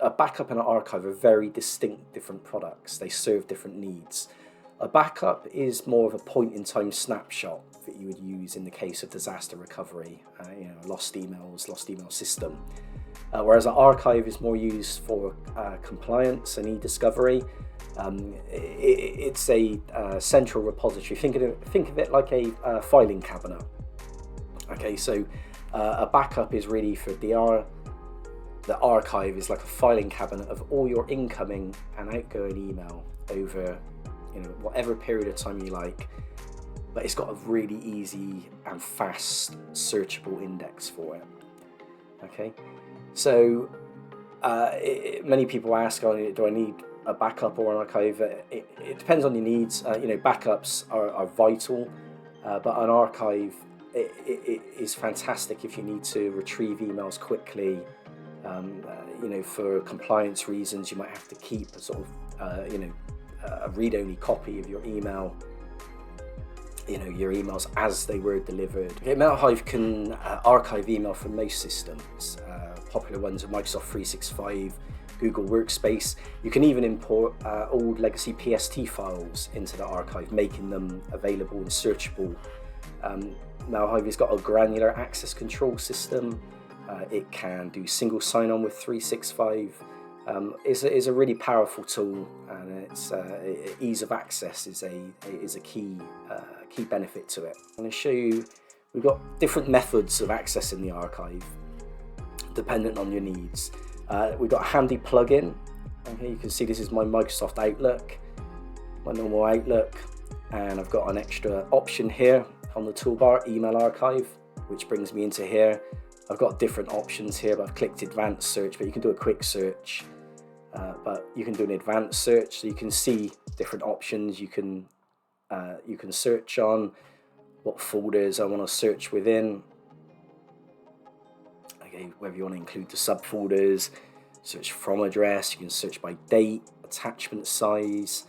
a backup and an archive are very distinct different products. They serve different needs. A backup is more of a point-in-time snapshot that you would use in the case of disaster recovery, lost emails, lost email system. Whereas an archive is more used for compliance and e-discovery. It's a central repository. Think of it like a filing cabinet. Okay, so a backup is really for DR. The archive is like a filing cabinet of all your incoming and outgoing email over, whatever period of time you like. But it's got a really easy and fast searchable index for it. Okay, so many people ask, do I need a backup or an archive? It depends on your needs. Backups are vital, but an archive it is fantastic if you need to retrieve emails quickly. For compliance reasons, you might have to keep a sort of a read-only copy of your email. Your emails as they were delivered. Okay, Mailhive can archive email from most systems. Popular ones are Microsoft 365, Google Workspace. You can even import old legacy PST files into the archive, making them available and searchable. Mailhive has got a granular access control system. It can do single sign-on with 365. Is a really powerful tool, and its ease of access is a key benefit to it. I'm going to show you. We've got different methods of accessing the archive, dependent on your needs. We've got a handy plugin. Okay, you can see this is my Microsoft Outlook, my normal Outlook, and I've got an extra option here on the toolbar, Email Archive, which brings me into here. I've got different options here, but I've clicked Advanced Search, but you can do a quick search. But you can do an advanced search, so you can see different options. You can search on what folders I want to search within. Okay, whether you want to include the subfolders, search from address. You can search by date, attachment size.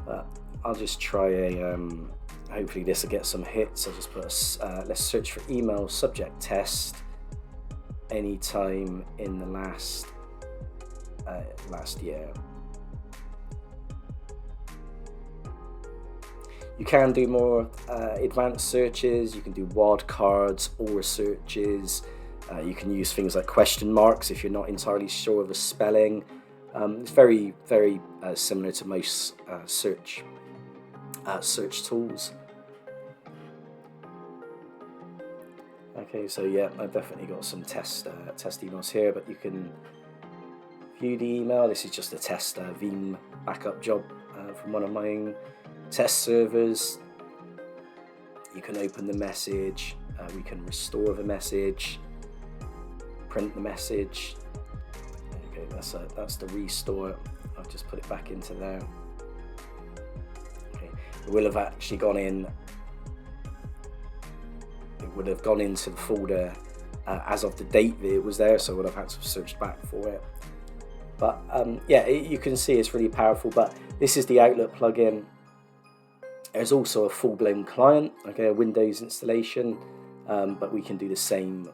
But I'll just try hopefully this will get some hits. I'll just put let's search for email subject test anytime in the last year. You can do more advanced searches. You can do wildcards or searches. You can use things like question marks if you're not entirely sure of the spelling. It's very, very similar to most search tools. Okay, so yeah, I've definitely got some test emails here, but you can view the email. This is just a test Veeam backup job from one of my own test servers. You can open the message. We can restore the message, print the message. Okay, that's the restore. I'll just put it back into there. Okay, it will have actually gone in. It would have gone into the folder as of the date that it was there, so I would have had to have searched back for it. But you can see it's really powerful. But this is the Outlook plugin. There's also a full-blown client, okay, a Windows installation, but we can do the same.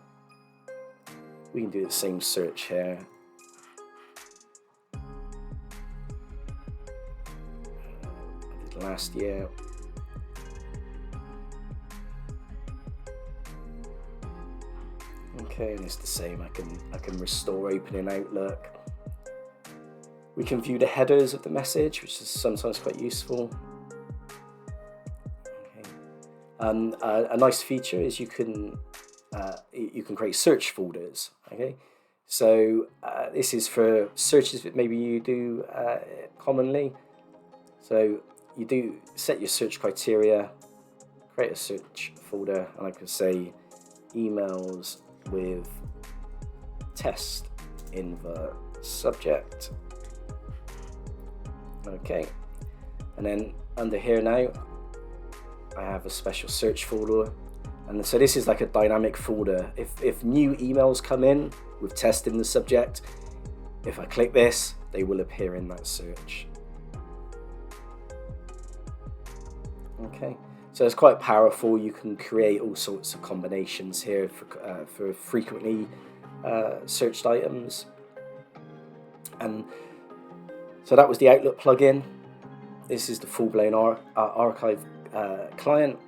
We can do the same search here. I did last year. Okay, and it's the same. I can restore opening Outlook. We can view the headers of the message, which is sometimes quite useful. Okay. A nice feature is you can create search folders. Okay, so this is for searches that maybe you do commonly. So you do set your search criteria, create a search folder, and I can say emails with test in the subject. Okay, and then under here now I have a special search folder, and so this is like a dynamic folder. If new emails come in with test in the subject, if I click this, they will appear in that search. Okay, so it's quite powerful. You can create all sorts of combinations here for frequently searched items. And so that was the Outlook plugin. This is the full-blown archive client,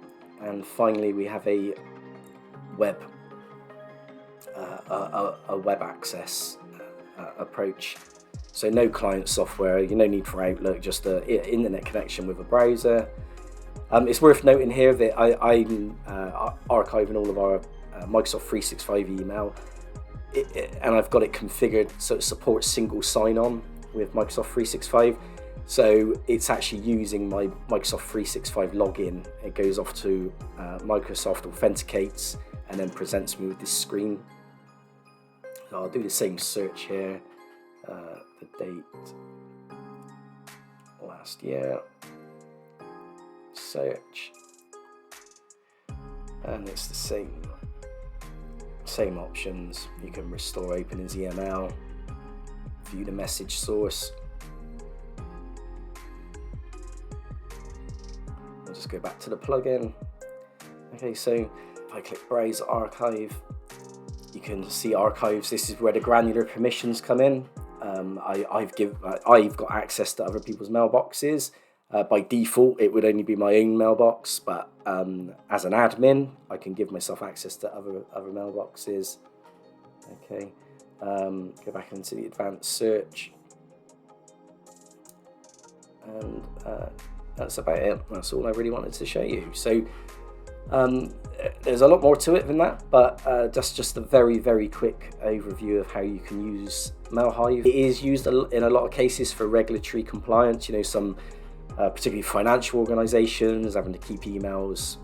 and finally we have a web access approach. So no client software, no need for Outlook, just an internet connection with a browser. It's worth noting here that I'm archiving all of our Microsoft 365 email, and I've got it configured so it supports single sign-on with Microsoft 365. So it's actually using my Microsoft 365 login. It goes off to Microsoft, authenticates, and then presents me with this screen. So I'll do the same search here. The date last year. Search, and it's the same options. You can restore open as EML, view the message source. I'll just go back to the plugin. Okay, so if I click Browse Archive, you can see archives. This is where the granular permissions come in. I've got access to other people's mailboxes. By default, it would only be my own mailbox, but as an admin, I can give myself access to other mailboxes. Okay, go back into the advanced search, and that's about it. That's all I really wanted to show you. So there's a lot more to it than that, but that's just a very, very quick overview of how you can use Mailhive. It is used in a lot of cases for regulatory compliance. Some particularly financial organizations having to keep emails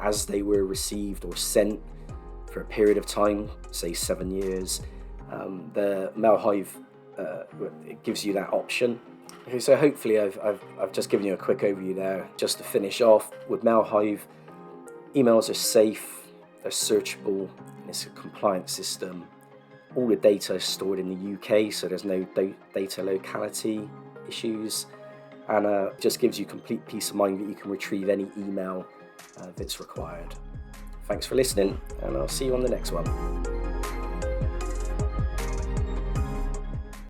as they were received or sent for a period of time, say 7 years. The Mailhive it gives you that option. Okay, so hopefully I've just given you a quick overview there. Just to finish off with Mailhive, emails are safe, they're searchable, and it's a compliant system. All the data is stored in the UK, so there's no data locality issues. And just gives you complete peace of mind that you can retrieve any email that's required. Thanks for listening, and I'll see you on the next one.